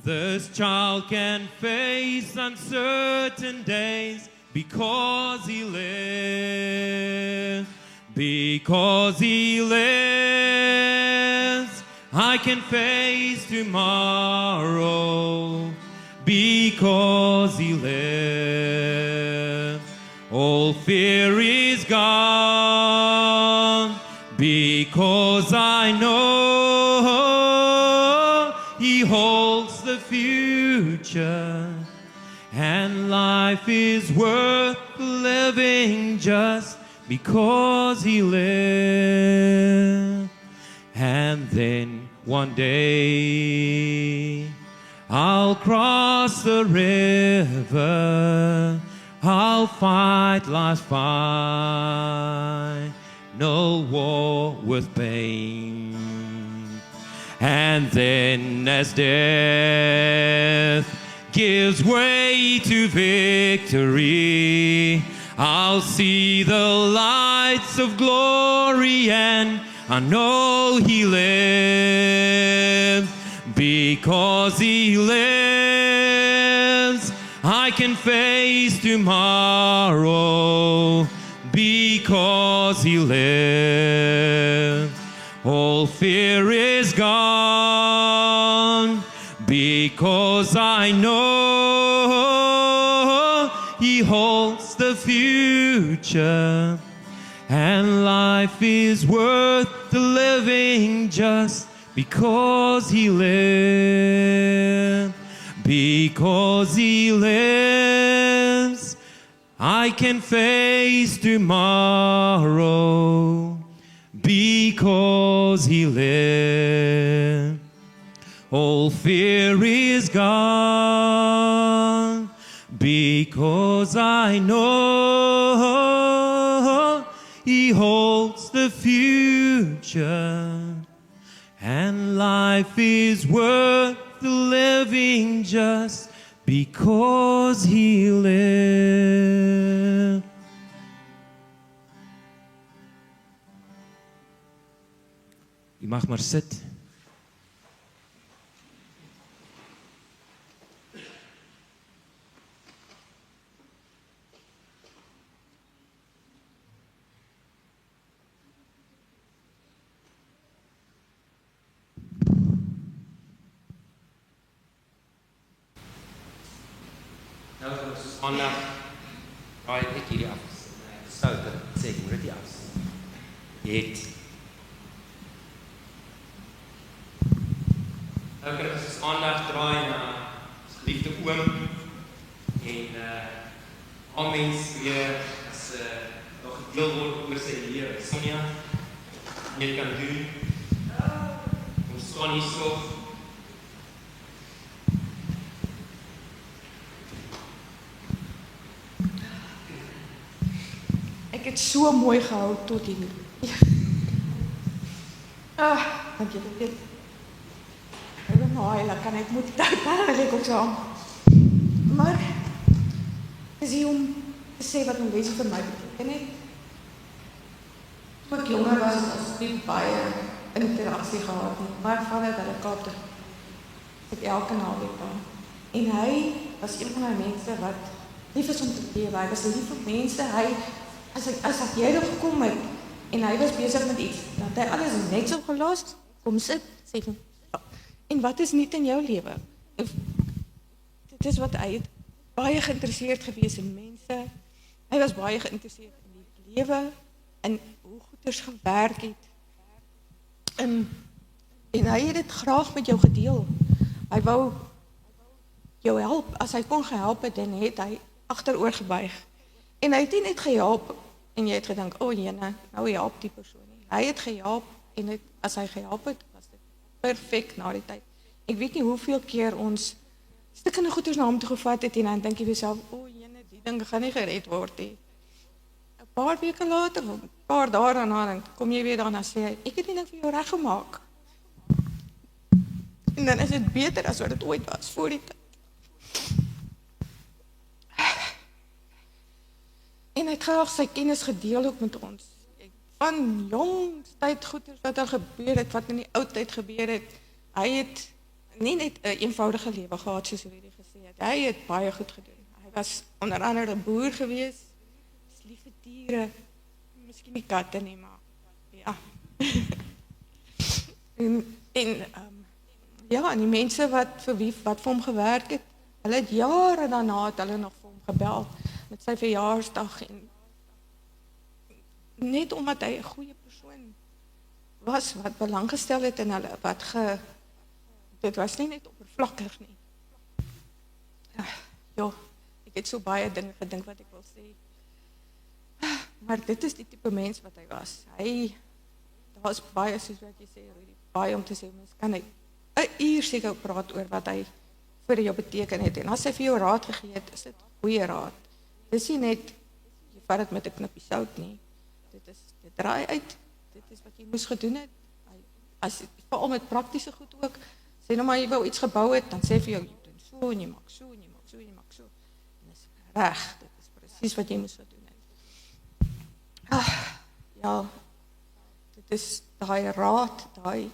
this child can face uncertain days because He lives. Because He lives, I can face tomorrow. Because He lives, all fear is gone. Because I know He holds the future, and life is worth living just because He lives. And then one day I'll cross the river, I'll fight life's fight, no war with pain. And then as death gives way to victory, I'll see the lights of glory, and I know He lives. Because He lives, I can face tomorrow. Because He lives, all fear is gone. Because I know He holds the future, and life is worth the living just because He lives. Because He lives, I can face tomorrow. Because He lives, all fear is gone. Because I know He holds the future, and life is worth the living just because He lives. U mag maar sit. Nou is ons aandag, draai ek hierdie af. Souter, sê ek moet dit af. Het. Nou kan ons aandag draai na ons geliefde oom en al mens weer as nog gedeel word oor sy lewe. Sonja, jy kan doen. Ons staan hier so. Ek het so mooi gehou tot hier. Dank jy dit. Ek ben heilig, kan ek moet daar ek ook saam. Maar is hier om te sê wat my wees vir my beteken het. Toe ek jonger was, as ek baie interaksie gehad het. My vader het hulle Kaap toe. Ek elke naweek daar. En hy was een van die mense wat lief is om te lewe. Hy was lief vir mense. As jy er gekom het en hy was besig met iets, dat hy alles net so gelos, kom sit, sê van, en wat is niet in jou lewe? Dit is wat hy het baie geïnteresseerd gewees in mense, hy was baie geïnteresseerd in die lewe, en hoe goeders gewerk het, en hy het dit graag met jou gedeel, hy wou jou help, as hy kon gehelp het, en het hy agteroor gebuig, en hy het nie net gehelp, en jy het gedink, jene, nou help die persoon nie. Hy het gehelp, en as hy gehelp het, was dit perfect na die tyd. Ek weet nie hoeveel keer ons stikkende goeders na hom toe gevat het, en dan dink jy vir jouself, jene, die ding gaan nie gered word nie. 'n Paar weke later, 'n paar dae daarna, dan kom jy weer daarna sê, ek het die ding vir jou reg gemaak. En dan is dit beter as wat dit ooit was, voor die tyd. En hy het graag sy kennis gedeel ook met ons. Van jong tyd goeders wat al gebeur het, wat in die oud tyd gebeur het, hy het nie net 'n eenvoudige lewe gehad, soos hy gesê het. Hy het baie goed gedoen. Hy was onder andere 'n boer gewees. Is lief vir diere, miskien nie katte nie, maar ja. en die mense wat vir hom gewerk het, hulle het jare daarna het hulle nog vir hom gebel met sy verjaarsdag en net omdat hy 'n goeie persoon was wat belang gestel het in hulle, dit was nie net oppervlakkig nie. Ja, ek het so baie dinge gedink wat ek wil sê. Maar dit is die tipe mens wat hy was. Daar is baie, soos wat jy sê, Rudy, baie om te sê, mens kan 'n uur seker praat oor wat hy vir jou beteken het. En as hy vir jou raad gegee het, is dit goeie raad. Dit is nie net, jy vat dit met 'n knippie sout nie. Dit draai uit, dit is wat jy moes gedoen het. Veral met praktiese goed ook, sê nou maar jy wou iets gebou het, dan sê vir jou, jy doen so, en jy maak so, en jy maak so, en jy maak so. En dis reg, dit is presies wat jy moes gedoen het. Ja, dit is daai raad, hy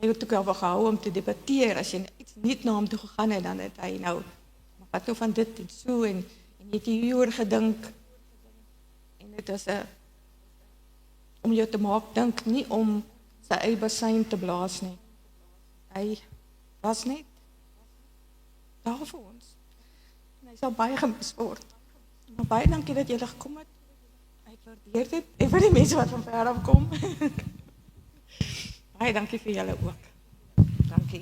het ook al gehou om te debatteer, as jy iets niet na hom toe gegaan het, dan het hy nou, maar wat nou van dit en so, en jy het hieroor gedink, en dit is om jou te maak dink, nie om sy eie basyn te blaas nie. Hy was net daar vir ons. En hy sal baie gemis word. Maar baie dankie dat julle gekom het. Ek waardeer dit. En vir die mense wat van ver af kom. Baie dankie vir julle ook. Dankie.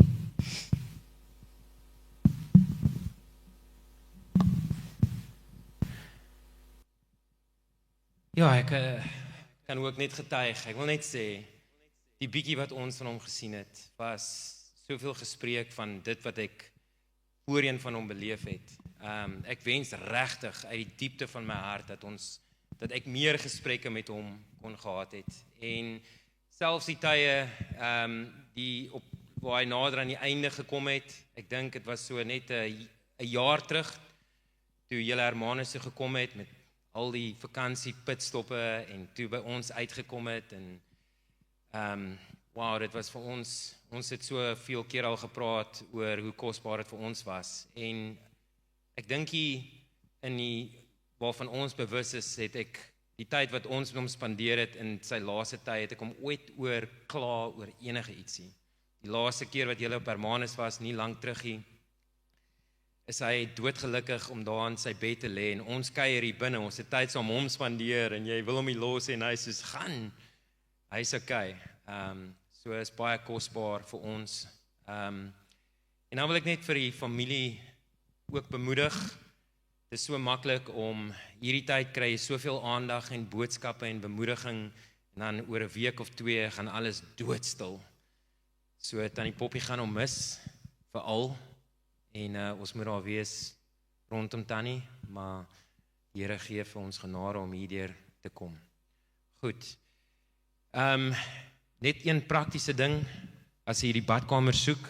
Ja, ek kan ook net getuig. Ek wil net sê, die bietjie wat ons van hom gesien het, was soveel gespreek van dit wat ek voorheen van hom beleef het. Ek wens regtig uit die diepte van my hart dat ek meer gesprekke met hom kon gehad het. En selfs die tye waar hy nader aan die einde gekom het, ek dink dit was so net 'n jaar terug, toe julle Hermanus toe gekom het met al die vakansie pitstoppe en toe by ons uitgekom het en wow, dit was vir ons het so veel keer al gepraat oor hoe kosbaar dit vir ons was en ek dink waarvan ons bewus is, het ek die tyd wat ons met hom spandeer het in sy laaste tyd, het ek hom ooit kla oor enige ietsie. Die laaste keer wat julle op Hermanus was, nie lang terug nie, is hy doodgelukkig om daar in sy bed te lê en ons kuier hier binne, ons het tyd saam hom spandeer en jy wil hom nie los en hy sê, gaan, hy's okay. So is baie kosbaar vir ons. En dan wil ek net vir die familie ook bemoedig. Dit is so maklik om hierdie tyd kry jy soveel aandag en boodskappe en bemoediging en dan oor 'n week of 2 gaan alles doodstil. So Tannie Poppy gaan hom mis, veral. En ons moet daar wees rondom Tannie, maar die Here gee vir ons genade om hierdeur te kom. Goed. Net een praktiese ding, as jy hierdie badkamer soek,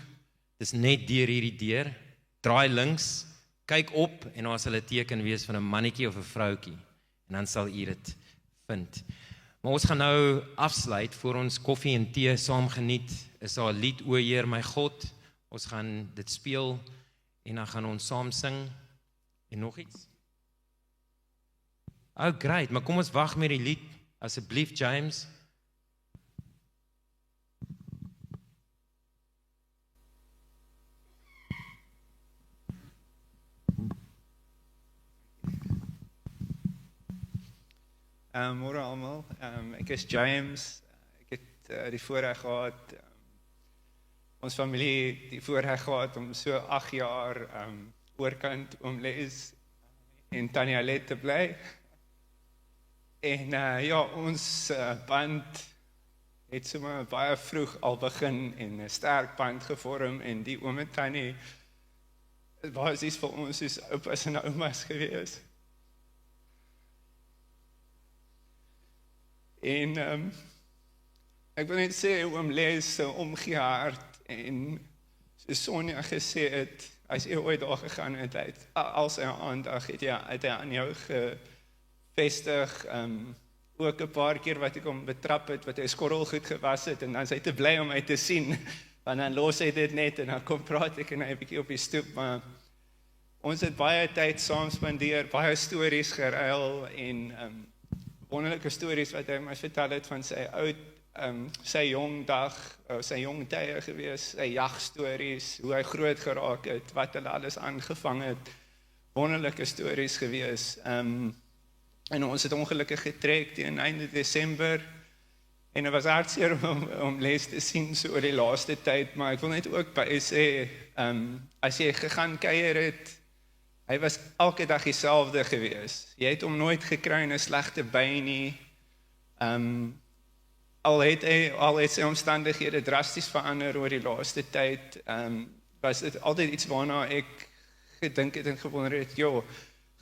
dis net deur hierdie deur, draai links, kyk op en daar sal 'n teken wees van 'n mannetjie of 'n vroutjie en dan sal jy dit vind. Maar ons gaan nou afsluit voor ons koffie en tee saam geniet. Is daar 'n lied O Heer my God. Ons gaan dit speel en dan gaan ons saam sing en nog iets. Oh great, maar kom ons wag met die lied asseblief James. Môre almal, ek is James, ek het die voorreg gehad, ons familie die voorreg gehad om so 8 jaar oorkant oom Les en Tannie Alet te bly. En ja, ons band het sommer baie vroeg al begin en 'n sterk band gevorm en die oom en Tannie was iets vir ons soos oupas en oumas gewees. En ek wil net sê, oom Les omgee hart en soos Sonja gesê het, as jy ooit daar gegaan het, al sy aandag het hy aan jou gevestig, ook 'n paar keer wat ek hom betrap het, wat hy skorrel goed gewas het, en dan is hy te bly om my te sien, want dan los hy dit net, en dan kom praat ek en hy 'n bietjie op die stoep, maar ons het baie tyd saam spandeer, baie stories geruil en wonderlike stories wat hy my vertel het van sy jong dag, sy jong tye gewees, sy jagstories, hoe hy groot geraak het, wat hulle alles aangevang het, wonderlike stories gewees. En ons het ongelukkig getrek teen einde Desember, en het was hartseer om Les te sien so oor die laaste tyd, maar ek wil net ook by sê, as jy gegaan kuier het, hy was elke dag dieselfde gewees. Jy het hom nooit gekry in 'n slegte by nie. Al het sy omstandighede drasties verander oor die laaste tyd, was dit altyd iets waarna ek gedink het en gewonder het,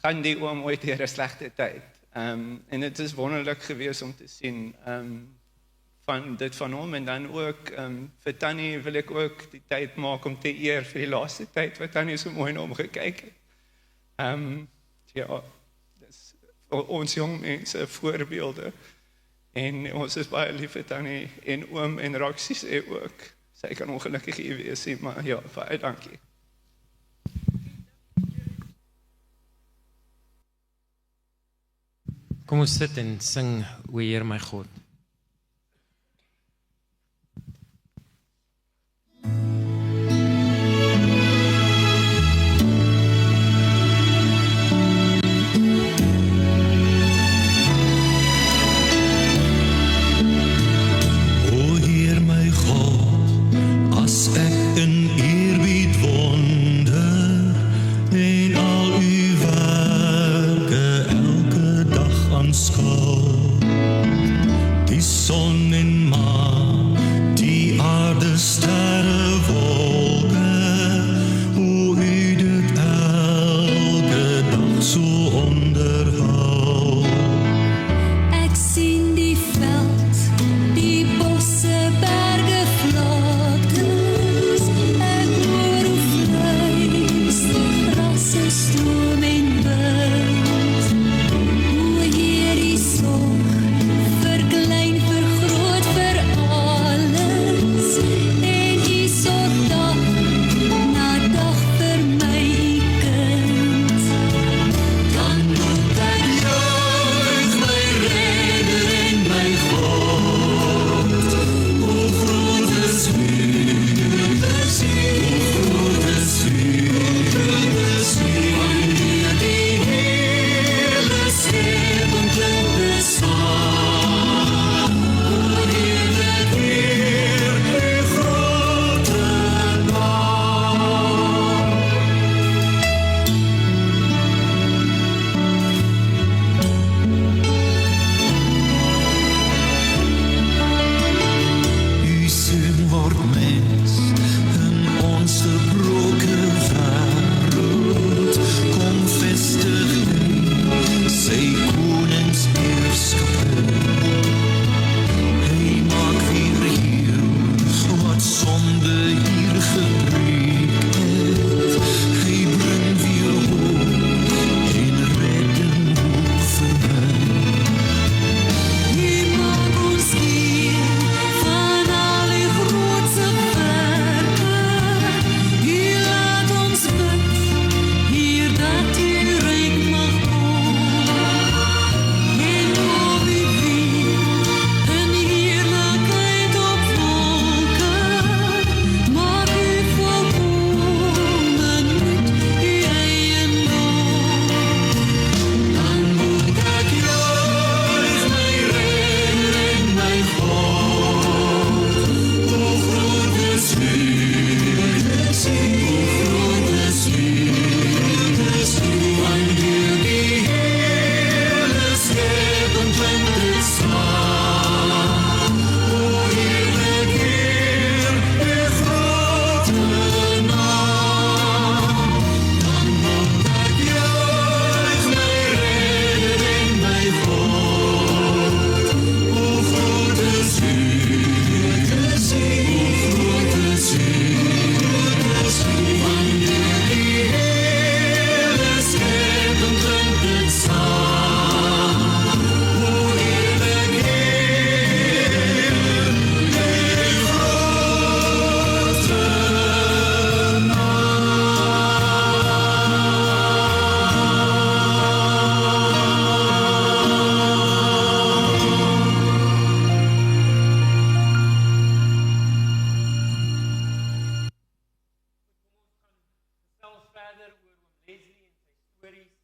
gaan die oom ooit deur 'n slegte tyd? En dit is wonderlik gewees om te sien van hom, en dan ook vir Tannie wil ek ook die tyd maak om te eer vir die laaste tyd, wat Tannie so mooi na hom gekyk het. Dis ons jong mense voorbeelde, en ons is baie lief vir Tannie, en oom en Roxie sê ook, sy kan ongelukkig hier wees, maar ja, baie dankie. Kom ons sit en sing O Heer my God. Leslie en sy stories